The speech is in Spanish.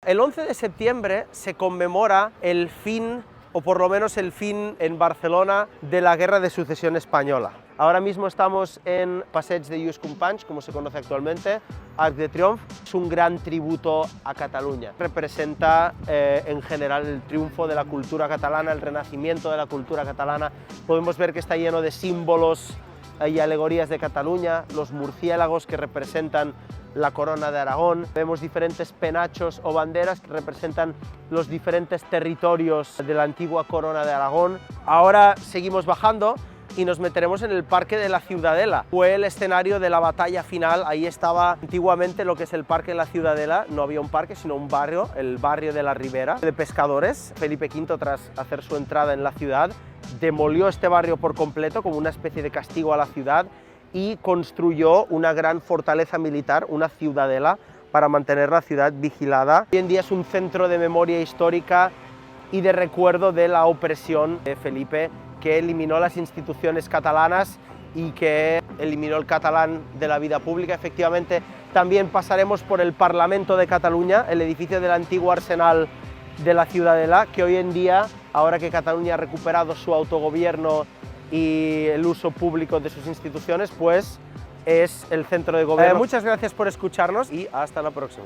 El 11 de septiembre se conmemora el fin, o por lo menos el fin en Barcelona, de la Guerra de Sucesión Española. Ahora mismo estamos en Passeig de Lluís Companys, como se conoce actualmente, Arc de Triomf. Es un gran tributo a Cataluña. Representa en general el triunfo de la cultura catalana, el renacimiento de la cultura catalana. Podemos ver que está lleno de símbolos y alegorías de Cataluña, los murciélagos que representan la corona de Aragón, vemos diferentes penachos o banderas que representan los diferentes territorios de la antigua corona de Aragón. Ahora seguimos bajando y nos meteremos en el Parque de la Ciudadela. Fue el escenario de la batalla final, ahí estaba antiguamente lo que es el Parque de la Ciudadela, no había un parque sino un barrio, el barrio de la Ribera, de pescadores. Felipe V, tras hacer su entrada en la ciudad, demolió este barrio por completo como una especie de castigo a la ciudad y construyó una gran fortaleza militar, una ciudadela, para mantener la ciudad vigilada. Hoy en día es un centro de memoria histórica y de recuerdo de la opresión de Felipe, que eliminó las instituciones catalanas y que eliminó el catalán de la vida pública. Efectivamente, también pasaremos por el Parlamento de Cataluña, el edificio del antiguo arsenal de la Ciudadela, que hoy en día, ahora que Cataluña ha recuperado su autogobierno y el uso público de sus instituciones, pues es el centro de gobierno. Muchas gracias por escucharnos y hasta la próxima.